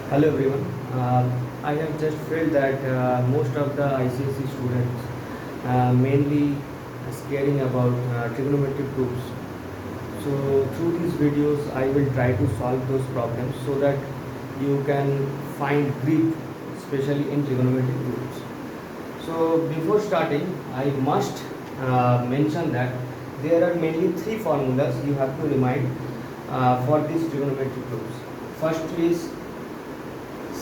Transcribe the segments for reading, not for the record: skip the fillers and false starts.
Hello everyone. I have just felt that most of the ICSE students mainly is caring about trigonometric proofs. So through these videos, I will try to solve those problems so that you can find grip, especially in trigonometric proofs. So before starting, I must mention that there are mainly three formulas you have to remind for these trigonometric proofs. First is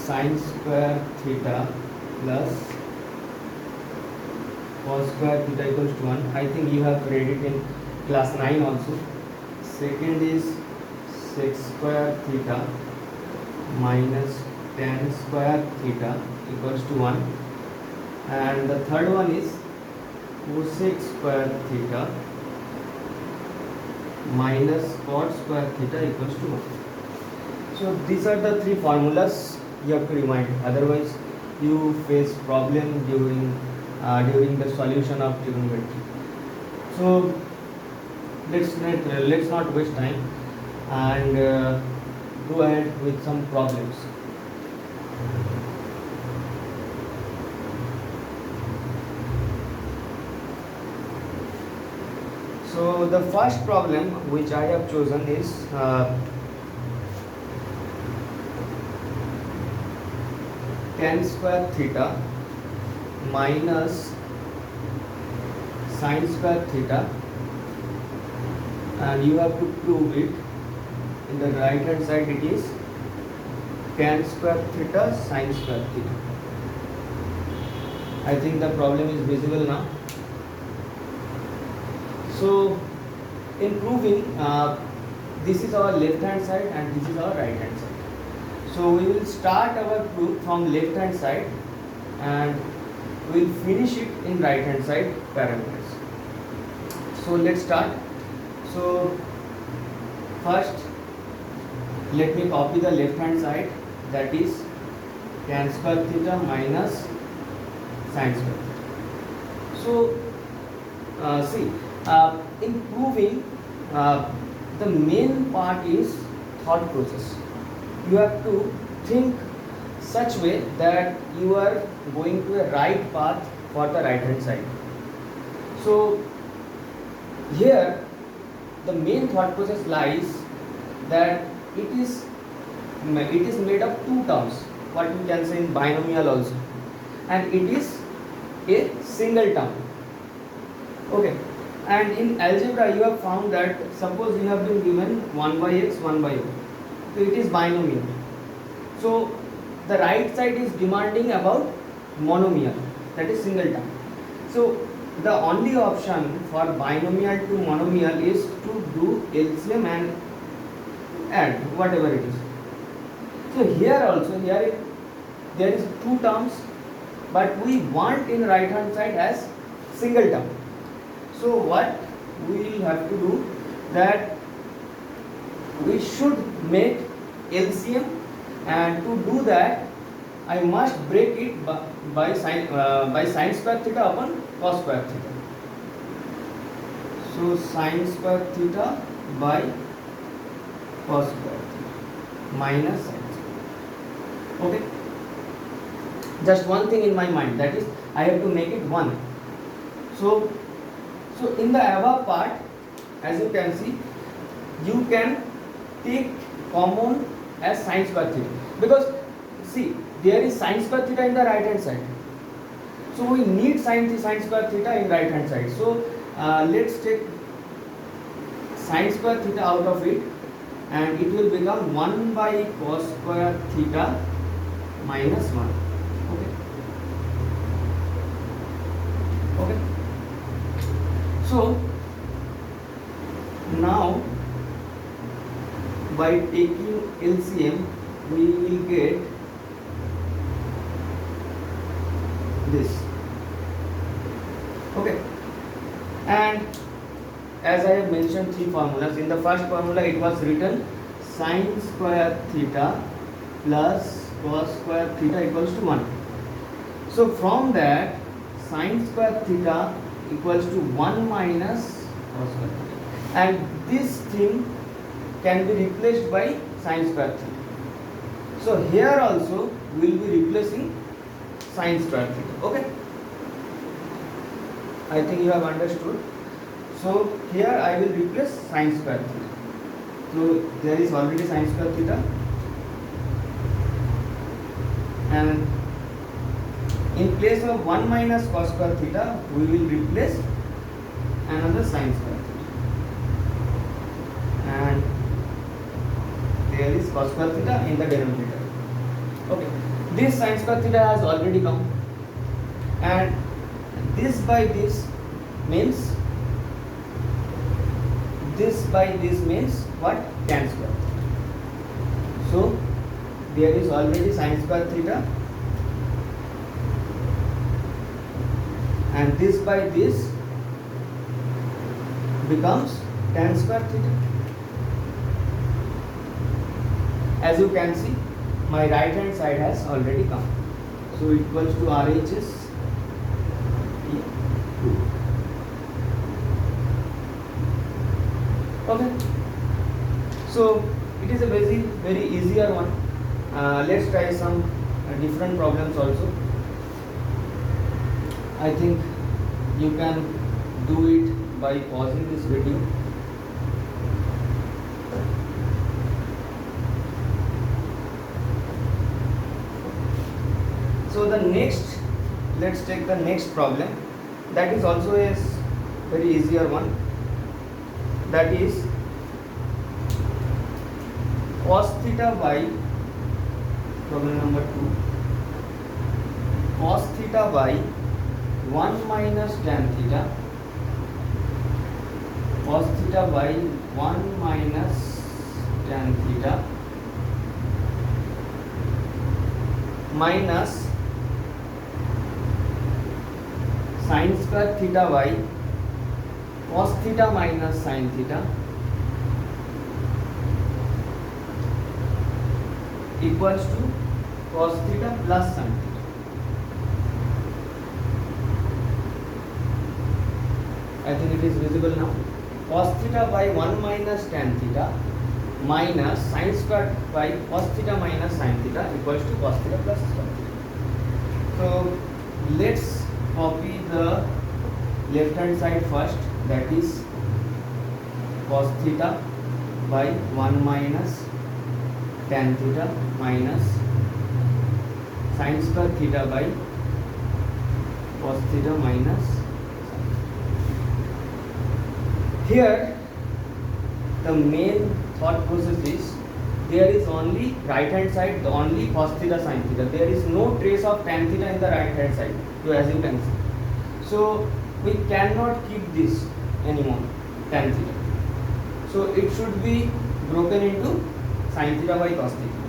sin square theta plus cos square theta equals to 1. I think you have read it in class 9 also. Second is sec square theta minus tan square theta equals to 1. And the third one is cosec square theta minus cot square theta equals to 1. So these are the three formulas you have to remind, otherwise you face problem during the solution of trigonometry. So let's not waste time and go ahead with some problems. So the first problem which I have chosen is tan square theta minus sin square theta, and you have to prove it. In the right hand side it is tan square theta sin square theta. I think the problem is visible now. So in proving, this is our left hand side and this is our right hand side. So we will start our proof from left hand side and we will finish it in right hand side parameters. So let's start. So first let me copy the left hand side, that is tan square theta minus sin square theta. So see, in proving, the main part is thought process. You have to think such way that you are going to a right path for the right hand side. So here the main thought process lies that it is made of two terms, what we can say in binomial also, and it is a single term. Okay, and in algebra you have found that suppose you have been given 1 by x 1 by y, so it is binomial. So the right side is demanding about monomial, that is single term. So the only option for binomial to monomial is to do LCM and add whatever it is. So here also there is two terms, but we want in right hand side as single term. So what we will have to do, that we should make LCM, and to do that I must break it by sin square theta upon cos square theta. So sin square theta by cos square theta minus sin square. Okay. Just one thing in my mind, that is I have to make it 1. So in the above part, as you can see, you can take common as sin square theta, because see there is sin square theta in the right hand side, so we need sin square theta in right hand side. So let's take sin square theta out of it, and it will become 1 by cos square theta minus 1. Okay. So now by taking LCM we will get this. Okay, and as I have mentioned three formulas, in the first formula it was written sin square theta plus cos square theta equals to 1. So from that sin square theta equals to 1 minus cos square theta, and this thing can be replaced by sin square theta. So here also we will be replacing sin square theta. Okay, I think you have understood. So here I will replace sin square theta. So there is already sin square theta, and in place of 1 minus cos square theta we will replace another sin square theta, and there is cos square theta in the denominator. Okay, this sin square theta has already come, and this by this means what? Tan square. So there is already sin square theta, and this by this becomes tan square theta. As you can see, my right hand side has already come. So equals to RHS 2. Okay. So it is a very easier one. Let's try some different problems also. I think you can do it by pausing this video. So the next, let's take the next problem. That is also a very easier one. That is cos theta by, problem number 2, cos theta by 1 minus tan theta, cos theta by 1 minus tan theta minus sin square theta by cos theta minus sin theta equals to cos theta plus sin theta. I think it is visible now. Cos theta by 1 minus tan theta minus sin square by cos theta minus sin theta equals to cos theta plus sin theta. So let's copy the left hand side first, that is cos theta by 1 minus tan theta minus sin square theta by cos theta minus. Here the main thought process is there is only right hand side, the only cos theta sin theta. There is no trace of tan theta in the right hand side, so as you can see. So we cannot keep this anymore, tan theta. So it should be broken into sin theta by cos theta.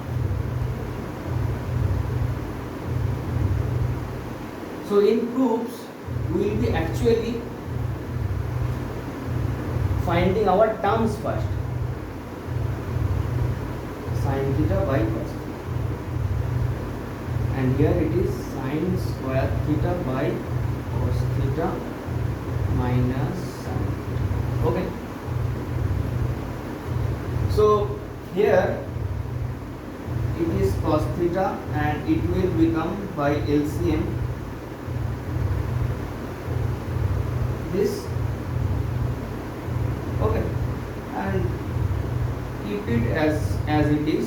So in proofs we will be actually finding our terms first. Sin theta by cos theta, and here it is sin square theta by cos theta minus sin theta. Okay. So here it is cos theta and it will become by LCM this. Okay, and keep it as it is.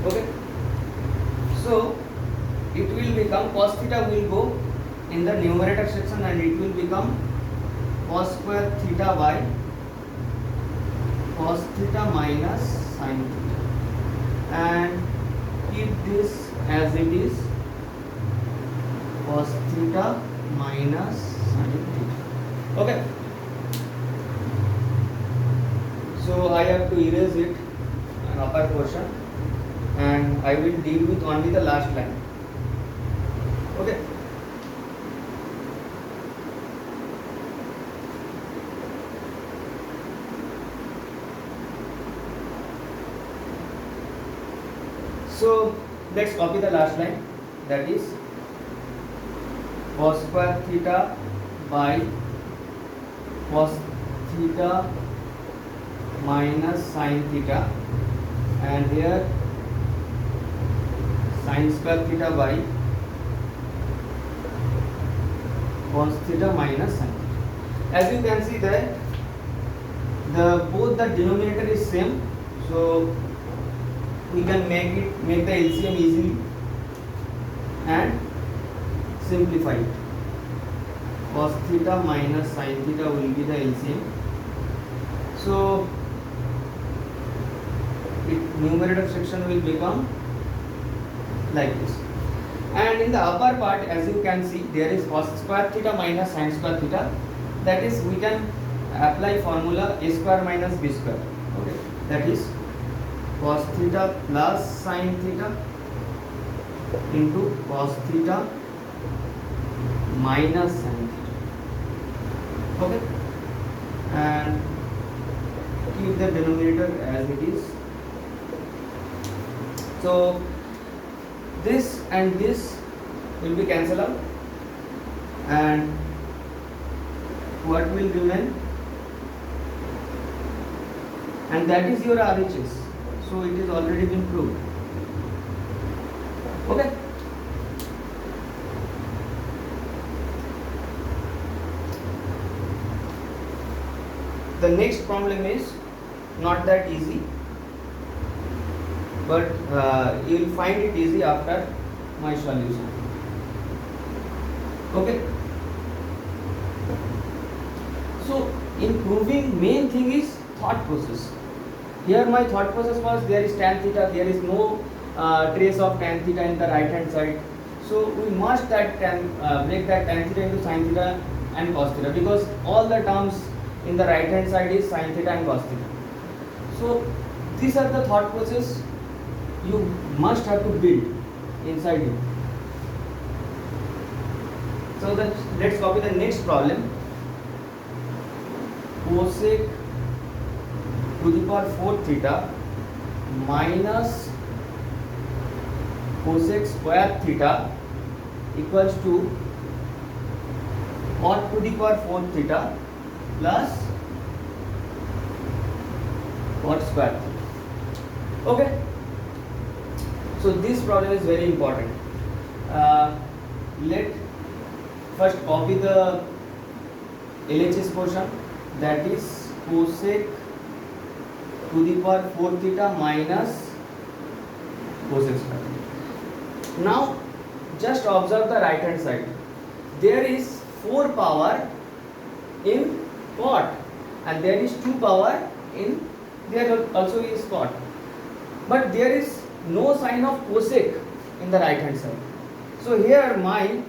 Okay, so it will become cos theta will go in the numerator section and it will become cos square theta by cos theta minus sin theta, and keep this as it is, cos theta minus sin theta. Okay, so I have to erase it, an upper portion, and I will deal with only the last line. Okay. So let's copy the last line, that is cos square theta by cos theta minus sin theta, and here sin square theta by cos theta minus sin theta. As you can see that both the denominator is same, so we can make the LCM easily and simplify it. Cos theta minus sin theta will be the LCM. So numerator section will become like this, and in the upper part, as you can see, there is cos square theta minus sin square theta. That is, we can apply formula a square minus b square. Okay, that is cos theta plus sin theta into cos theta minus sin theta. Okay, and keep the denominator as it is. So this and this will be cancelled out, and what will remain? And that is your RHS. So it is already been proved. Okay. The next problem is not that easy, but you will find it easy after my solution. Okay. So in proving, main thing is thought process. Here my thought process was, there is tan theta, there is no trace of tan theta in the right hand side. So we must break that tan theta into sin theta and cos theta, because all the terms in the right hand side is sin theta and cos theta. So these are the thought process you must have to build inside you. So let's copy the next problem. Cosec to the power 4 theta minus cosec square theta equals to cot to the power 4 theta plus cot square theta. Okay. So this problem is very important. Let first copy the LHS portion, that is cosec to the power 4 theta minus cosec square theta. Now just observe the right hand side. There is 4 power in cot and there is 2 power in, there also is cot, but there is no sign of cosec in the right hand side. So here my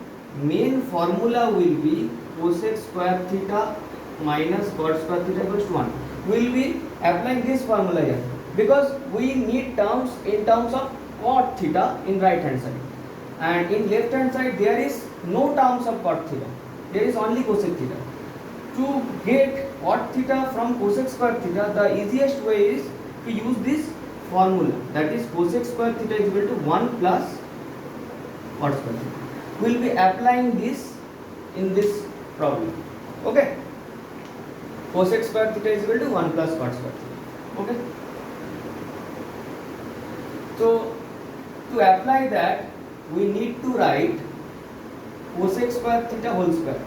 main formula will be cosec square theta minus cot square theta equals to 1. We will be applying this formula here because we need terms in terms of cot theta in right hand side, and in left hand side there is no terms of cot theta, there is only cosec theta. To get cot theta from cosec square theta, the easiest way is to use this formula, that is cosec square theta is equal to 1 plus cot square theta. We will be applying this in this problem. Okay, cosec square theta is equal to 1 plus cot square theta. Okay, so to apply that we need to write cosec square theta whole square,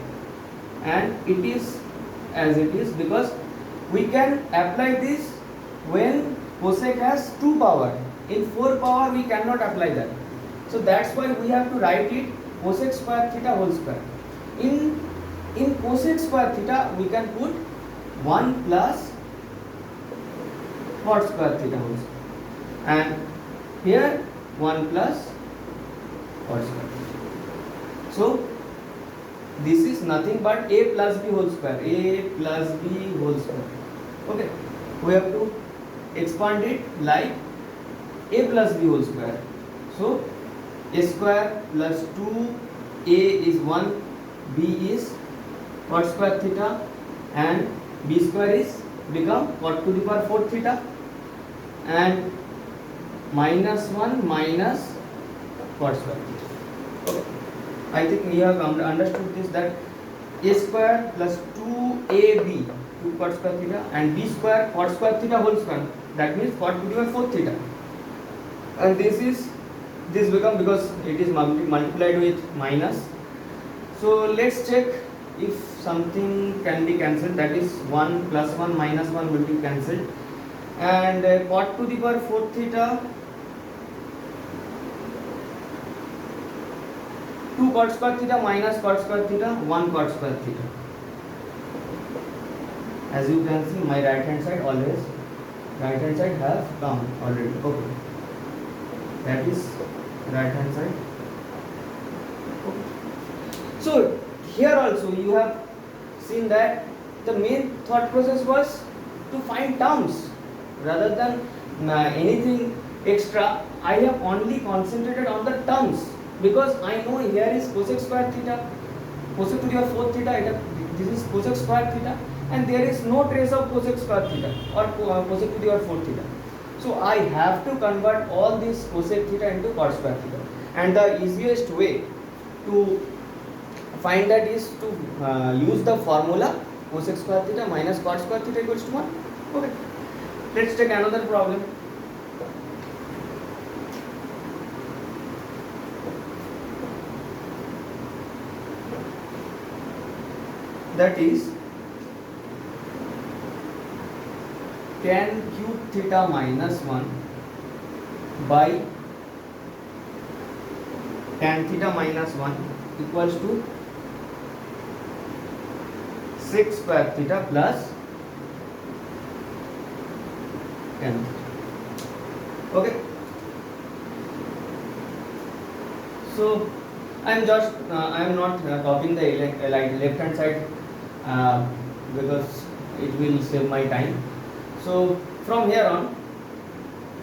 and it is as it is because we can apply this when cosec has 2 power. In 4 power we cannot apply that. So that's why we have to write it cosec square theta whole square. In cosec square theta we can put 1 plus cot square theta whole square, and here 1 plus cot square theta. So this is nothing but a plus b whole square, a plus b whole square. Okay, we have to expand it like a plus b whole square. So a square plus 2, a is 1, b is cot square theta, and b square is become cot to the power 4 theta, and minus 1 minus cot square theta. Okay, I think we have understood this, that a square plus 2ab 2 cot square theta, and b square cot square theta whole square, that means cot to the power 4 theta, and this become, because it is multiplied with minus. So let's check if something can be cancelled, that is 1 plus 1 minus 1 will be cancelled, and cot to the power 4 theta, 2 cot square theta minus cot square theta, 1 cot square theta. As you can see, my right hand side always, right hand side have come already. Okay, that is right hand side. Okay. So here also you have seen that the main thought process was to find terms rather than anything extra. I have only concentrated on the terms, because I know here is cosec square theta, cosec to the power 4 theta, this is cosec square theta, and there is no trace of cosec square theta or cosec to the power 4 theta. So I have to convert all this cosec theta into cot square theta, and the easiest way to find that is to use the formula cosec square theta minus cot square theta equals to 1. Okay, let's take another problem. That is tan cube theta minus 1 by tan theta minus 1 equals to sec square theta plus tan theta. Okay, so I am not copying the left hand side because it will save my time. So from here on,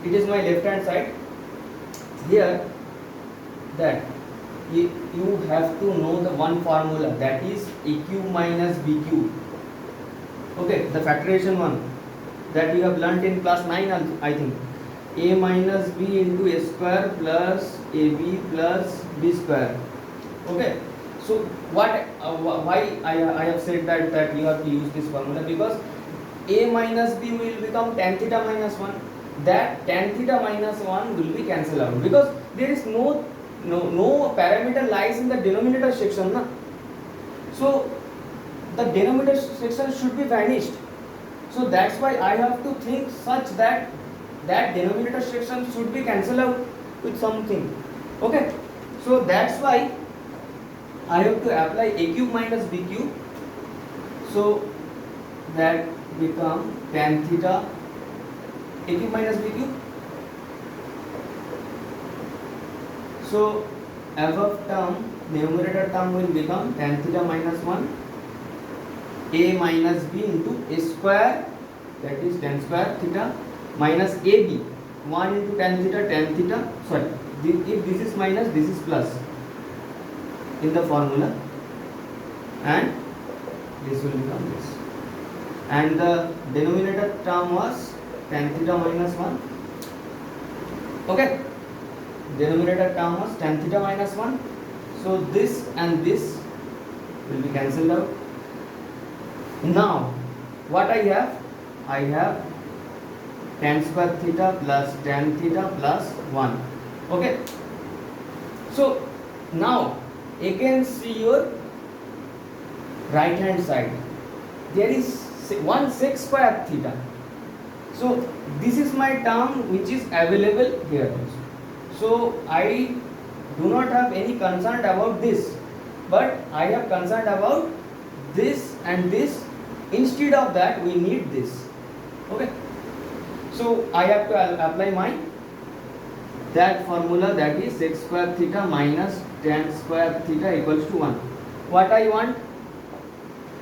it is my left hand side. Here, that you have to know the one formula, that is a cube minus b cube. Okay, the factorization one that you have learnt in class 9, I think. A minus b into a square plus ab plus b square. Okay, so why I have said that you have to use this formula, because a minus b will become tan theta minus 1. That tan theta minus 1 will be cancelled out, because there is no parameter lies in the denominator section, na? So the denominator section should be vanished. So that's why I have to think such that that denominator section should be cancelled out with something. Okay, so that's why I have to apply a cube minus b cube. So that become tan theta a cube minus b cube. So above term, numerator term will become tan theta minus 1 a minus b into a square, that is tan square theta, minus ab 1 into tan theta, sorry, if this is minus, this is plus in the formula, and this will become this, and the denominator term was tan theta minus 1. Okay, denominator term was tan theta minus 1. So this and this will be cancelled out. Now what I have tan square theta plus tan theta plus 1. Okay, so now again see your right hand side, there is one sec square theta. So this is my term which is available here also. So I do not have any concern about this, but I have concern about this and this. Instead of that, we need this. Okay, so I have to apply my that formula, that is sec square theta minus tan square theta equals to 1. What I want?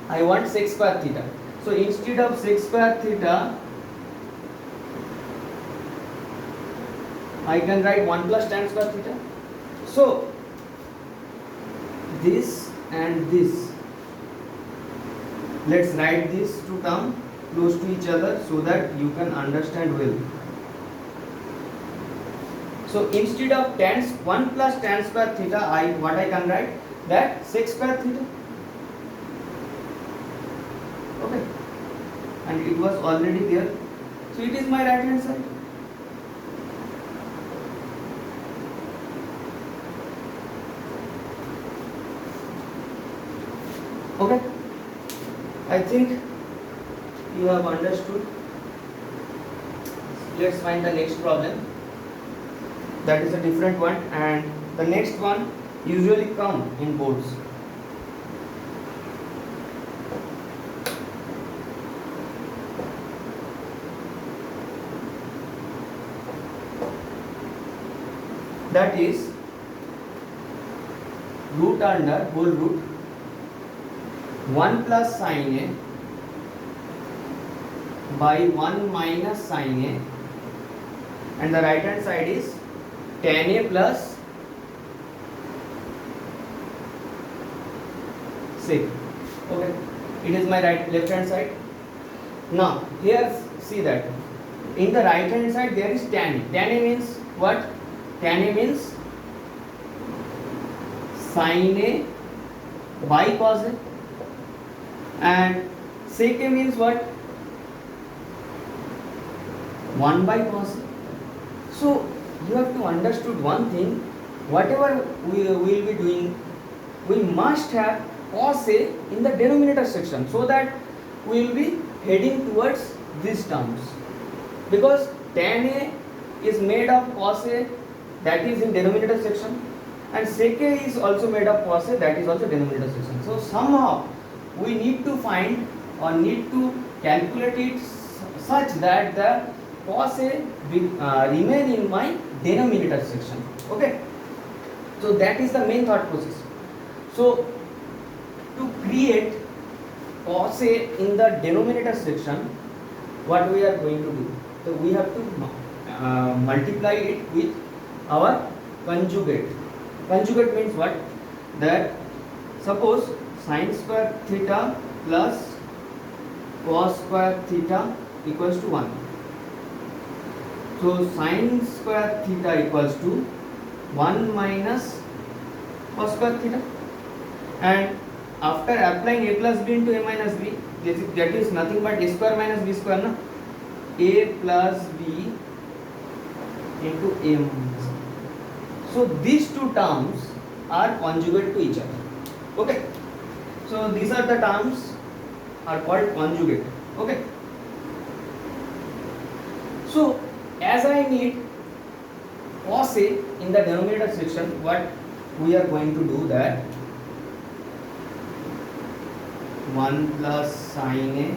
I want sec square theta. So instead of sec square theta, I can write 1 plus tan square theta. So this and this, let's write these two terms close to each other so that you can understand well. So instead of 1 plus tan square theta, what I can write? That sec square theta. Okay, and it was already there, so it is my right hand side. Okay, I think you have understood. Let's find the next problem. That is a different one, and the next one usually come in boards. That is root under whole root 1 plus sin A by 1 minus sin A, and the right hand side is tan A plus sec. Okay, it is my left hand side. Now here see that in the right hand side there is tan A. Tan A means what? Tan A means sin A by cos A, and sec A means what? 1 by cos A. So you have to understood one thing, whatever we will be doing, we must have cos A in the denominator section, so that we will be heading towards these terms, because tan A is made of cos A, that is in denominator section, and sec A is also made of cos A, that is also denominator section. So somehow we need to find or need to calculate it such that the cos A remain in my denominator section. Okay, so that is the main thought process. So to create cos A in the denominator section, what we are going to do? So we have to multiply it with our conjugate. Conjugate means what? That suppose sin square theta plus cos square theta equals to 1. So sin square theta equals to 1 minus cos square theta, and after applying a plus b into a minus b, that is nothing but a square minus b square, na? A plus b into a minus b. So these two terms are conjugate to each other. Okay, so these are the terms are called conjugate. Okay, so as I need cos A in the denominator section, what we are going to do, that 1 plus sin A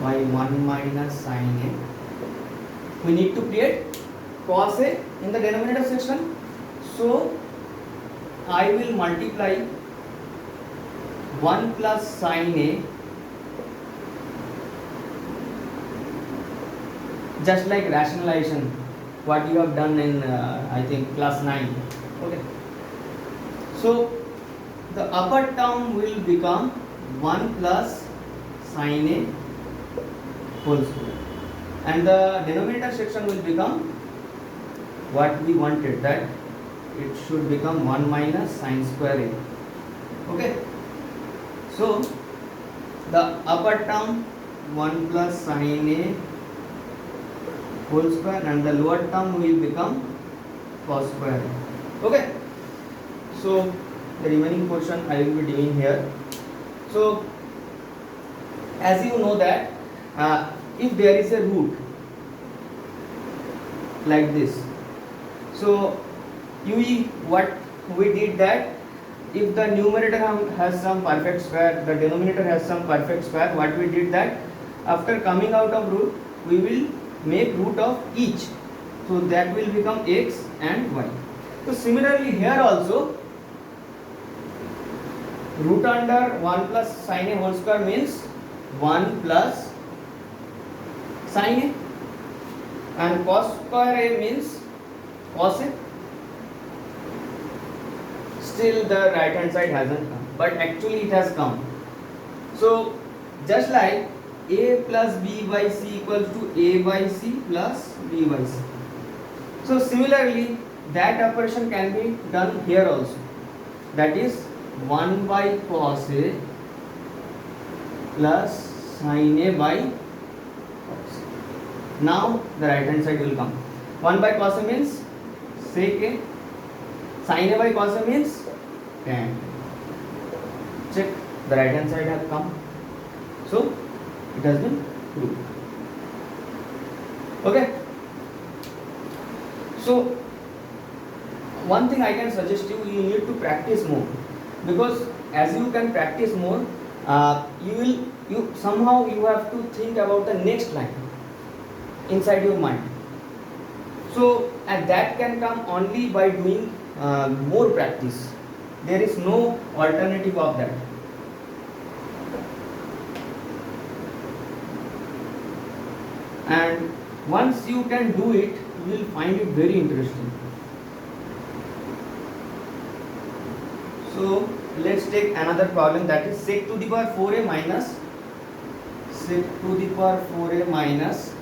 by 1 minus sin A, we need to create cos A in the denominator section. So I will multiply 1 plus sin A, just like rationalization what you have done in I think class 9. Okay, so the upper term will become 1 plus sin A whole square, and the denominator section will become what we wanted, that it should become 1 minus sin square A. Okay, so the upper term 1 plus sin A whole square, and the lower term will become cos square A. Okay, so the remaining portion I will be doing here. So as you know that if there is a root like this, so what we did, that if the numerator has some perfect square, the denominator has some perfect square, what we did, that after coming out of root we will make root of each, so that will become x and y. So similarly here also, root under 1 plus sin A whole square means 1 plus sin A, and cos square A means cos A. Still the right hand side hasn't come, but actually it has come. So just like a plus b by c equals to a by c plus b by c. So similarly that operation can be done here also, that is 1 by cos A plus sin A by cos A. Now the right hand side will come. 1 by cos A means sec A. Sin A by cos A means tan. Check, the right hand side have come. So it has been proved. Okay. So one thing I can suggest you need to practice more, because as you can practice more, you somehow you have to think about the next line inside your mind. So and that can come only by doing more practice. There is no alternative of that. And once you can do it, you will find it very interesting. So let's take another problem, that is sec to the power 4a minus sec to the power 4a minus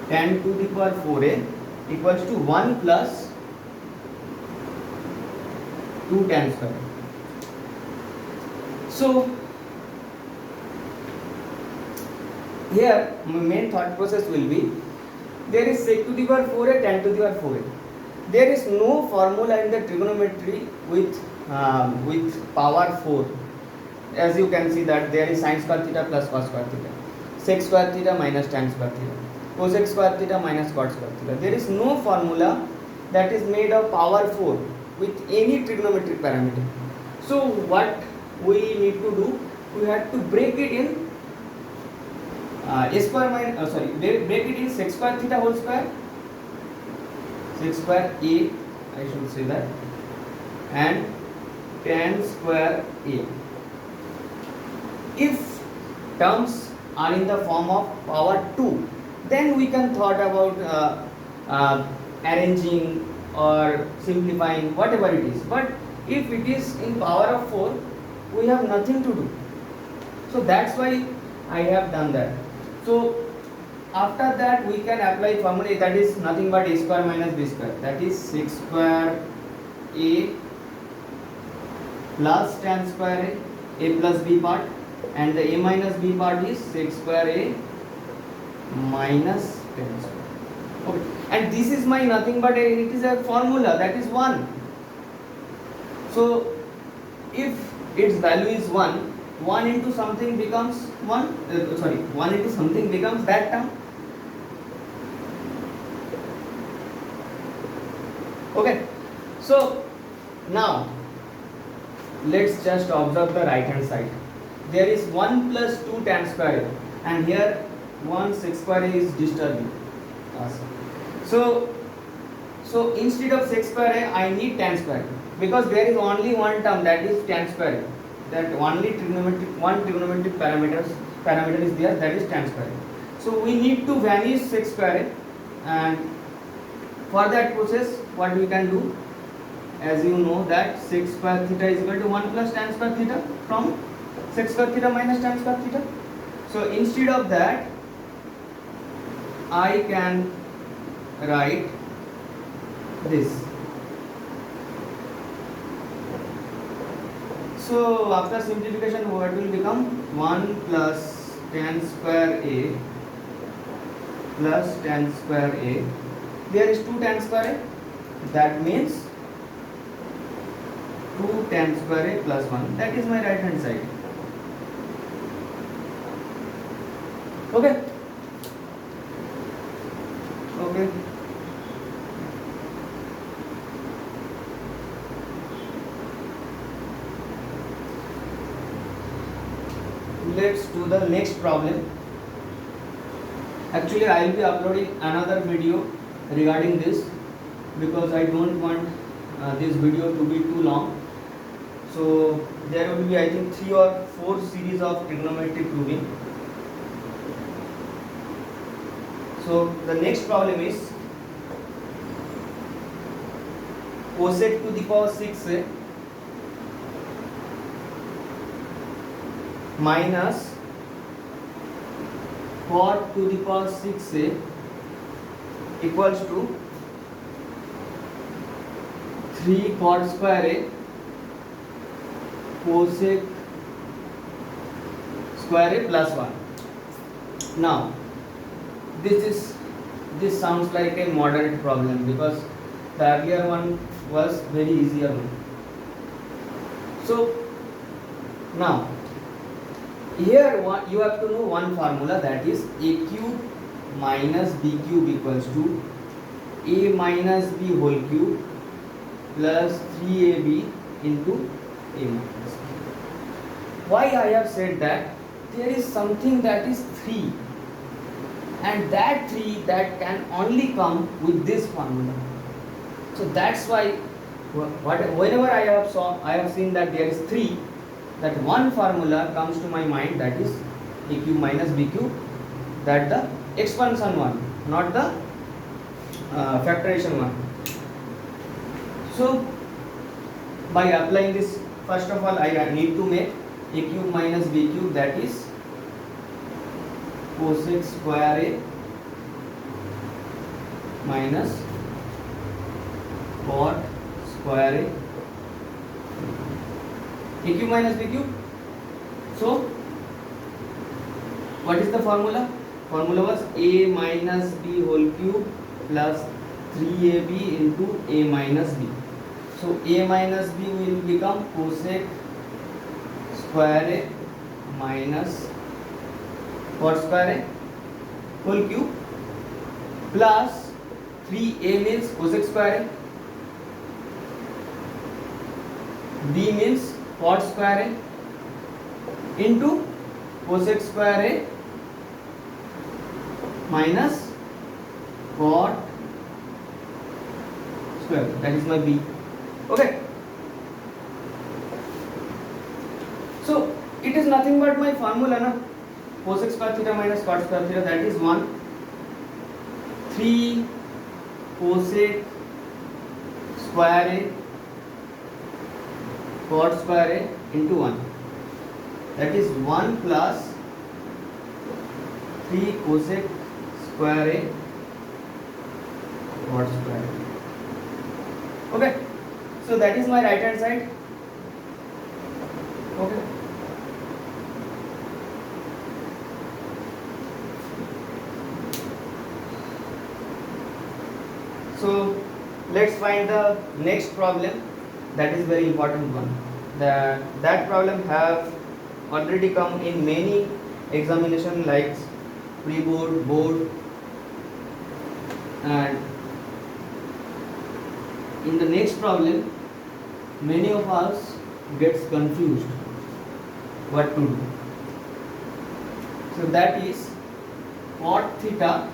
tan to the power 4a equals to 1 plus 2 tan square. So here my main thought process will be, there is sec to the power 4a, tan to the power 4a. There is no formula in the trigonometry with power 4. As you can see that there is sin square theta plus cos square theta, sec square theta minus tan square theta, cosec square theta minus cot square theta. There is no formula that is made of power 4 with any trigonometric parameter. So what we need to do, we have to break it in a square minus break it in sec square theta whole square, sec square a, I should say that, and tan square a. If terms are in the form of power 2, then we can thought about arranging or simplifying, whatever it is. But if it is in power of 4, we have nothing to do. So that's why I have done that. So after that we can apply formula, that is nothing but a square minus b square, that is sec square a plus tan square a plus b part, and the a minus b part is sec square a minus tan square. Okay. And this is my nothing but it is a formula, that is 1. So if its value is 1, 1 into something becomes 1, 1 into something becomes that term. Okay. So now let's just observe the right hand side. There is 1 plus 2 tan square a, and here 1 sec square a is disturbing us. So instead of sec square a, I need tan square a, because there is only one term, that is tan square a. That only trigonometric parameter is there, that is tan square a. So we need to vanish sec square a, and for that process what we can do, as you know that sec square theta is equal to 1 plus tan square theta from sec square theta minus tan square theta. So instead of that I can write this. So after simplification what will become 1 plus tan square a plus tan square a. There is 2 tan square a, that means 2 tan square a plus 1, that is my right hand side. Okay. Okay. Let's do the next problem. Actually I will be uploading another video regarding this, because I don't want this video to be too long. So there will be, I think, 3 or 4 series of trigonometric proving. So the next problem is cosec to the power 6 minus cot to the power 6 equals to 3 cot square a cosec square a plus 1. Now this sounds like a moderate problem because the earlier one was very easier one. So now here you have to know one formula, that is a cube minus b cube equals to a minus b whole cube plus 3ab into a minus b. Why I have said that? There is something that is 3, and that 3 that can only come with this formula. So that's why whenever I have seen that there is 3, that one formula comes to my mind, that is a cube minus b cube, that the expansion one, not the factorization one. So by applying this, first of all I need to make a cube minus b cube, that is cosec square a minus cot square a cube minus b cube. So what is the formula? Formula was a minus b whole cube plus 3ab into a minus b. So a minus b will become cosec square a minus cot square a whole cube plus 3a means cosec square a, b means cot square a into cosec square a minus cot square, that is my b. Okay, so it is nothing but my formula na, cosec square theta minus cot square theta, that is 1 3 cosec square a cot square a into 1, that is 1 plus 3 cosec square a cot square a. Okay, so that is my right hand side. Okay, so let's find the next problem, that is very important one. That problem have already come in many examination like pre-board, board, and in the next problem many of us gets confused what to do. So that is cot theta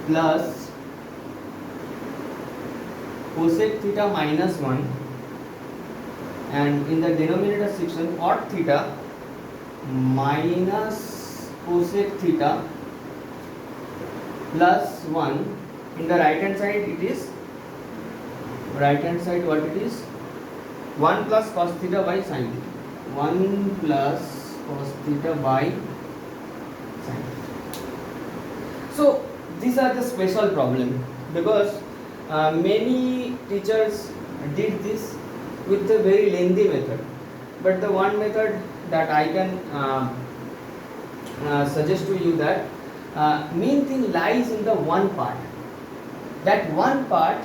plus cosec theta minus 1, and in the denominator section cot theta minus cosec theta plus 1. In the right hand side it is, right hand side what it is, 1 plus cos theta by sin theta, 1 plus cos theta by sin theta. So these are the special problem because many teachers did this with a very lengthy method, but the one method that I can suggest to you, that main thing lies in the one part. That one part,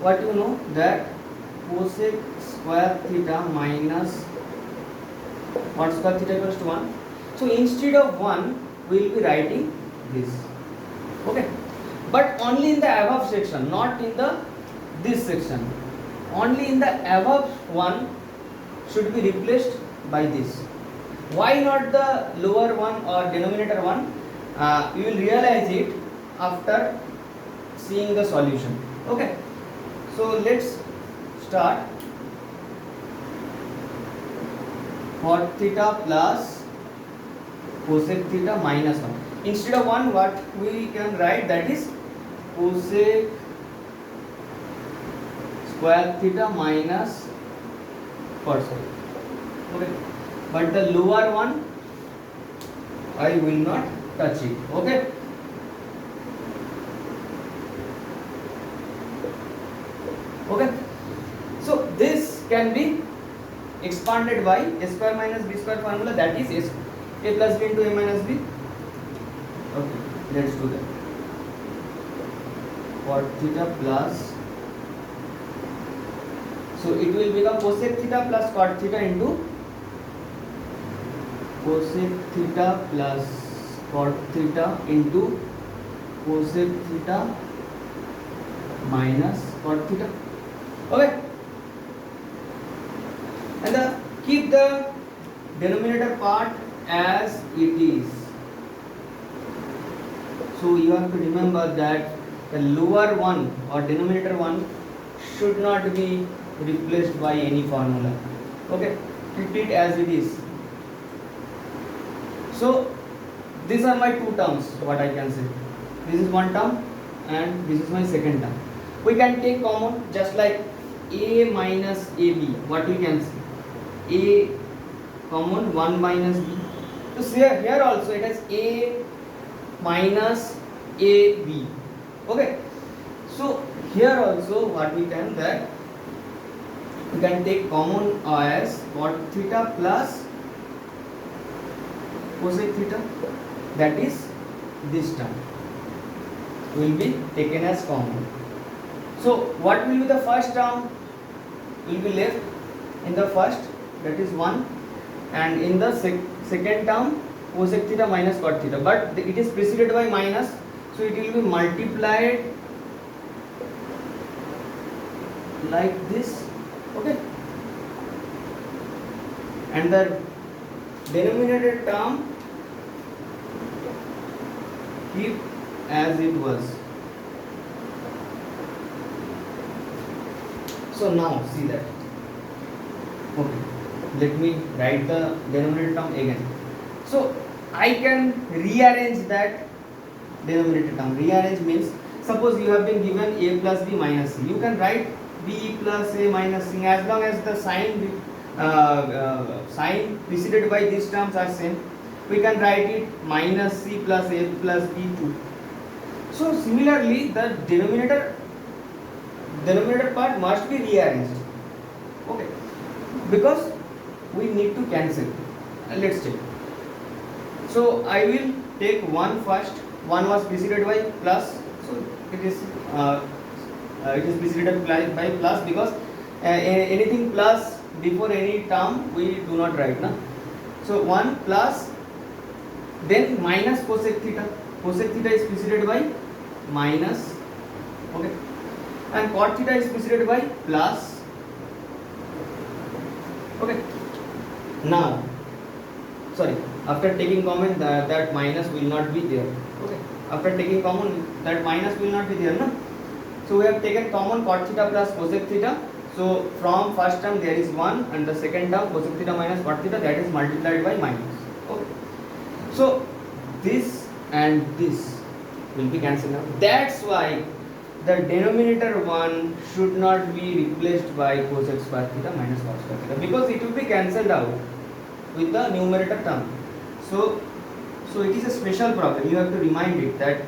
what you know, that cosec square theta minus cot square theta equals to 1. So instead of 1 we will be writing this. Okay, but only in the above section, not in the this section. Only in the above one should be replaced by this. Why not the lower one or denominator one? You will realize it after seeing the solution. Okay, so let's start. Cot theta plus cosec theta minus 1. Instead of 1, what we can write, that is cosec square theta minus cot square. Okay, but the lower one I will not touch it. Okay, okay, so this can be expanded by a square minus b square formula, that is a plus b into a minus b. Okay, let's do that. Cot theta plus, so it will become cosec theta plus cot theta into cosec theta plus cot theta into cosec theta minus cot theta. Okay, and keep the denominator part as it is. So you have to remember that the lower one or denominator one should not be replaced by any formula. Okay, keep it as it is. So these are my two terms, what I can say. This is one term and this is my second term. We can take common just like a minus ab. What we can say? A common 1 minus b. So here also it has a minus ab. Okay. So here also what we can, that we can take common as cot theta plus cosec theta, that is this term will be taken as common. So what will be the first term? Will be left in the first, that is 1, and in the second term cosec theta minus cot theta, but it is preceded by minus, so it will be multiplied like this. Okay, and the denominator term keep as it was. So now see that. Okay, let me write the denominator term again. So I can rearrange that denominator term. Rearrange means, suppose you have been given a plus b minus c, you can write b plus a minus c, as long as the sign sign preceded by these terms are same. We can write it minus c plus a plus b 2. So similarly the denominator part must be rearranged. Okay, because we need to cancel. Let's check. So I will take 1 first. 1 was preceded by plus, so it is preceded by plus, because anything plus before any term we do not write, na? So 1 plus, then minus cosec theta. Cosec theta is preceded by minus. Okay, and cot theta is preceded by plus. Okay, now sorry, after taking common that minus will not be there. Okay, after taking common that minus will not be there, no? So we have taken common cot theta plus cosec theta. So from first term there is 1, and the second term cosec theta minus cot theta, that is multiplied by minus. Okay, so this and this will be cancelled out. That's why the denominator one should not be replaced by cosec square theta minus cot square theta, because it will be cancelled out with the numerator term. So it is a special problem. You have to remind it that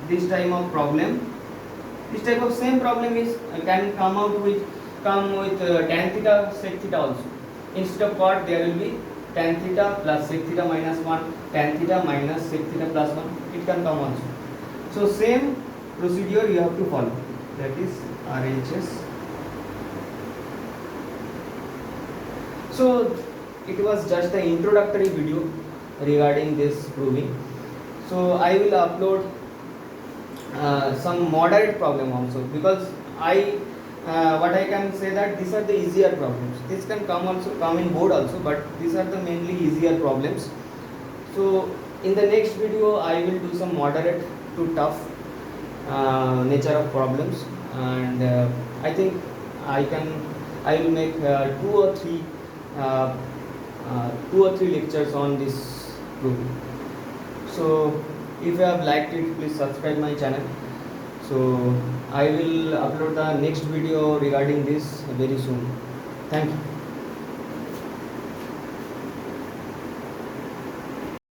this type of problem, this type of same problem is can come with tan theta sec theta also. Instead of cot there will be tan theta plus sec theta minus 1, tan theta minus sec theta plus 1. It can come also. So same procedure you have to follow, that is RHS. So it was just the introductory video regarding this proving. So I will upload some moderate problem also, because what I can say that these are the easier problems. This can come in board also, but these are the mainly easier problems. So in the next video I will do some moderate to tough nature of problems, and I think I will make 2 or 3 lectures on this proving. So if you have liked it, please subscribe my channel. So I will upload the next video regarding this very soon. Thank you.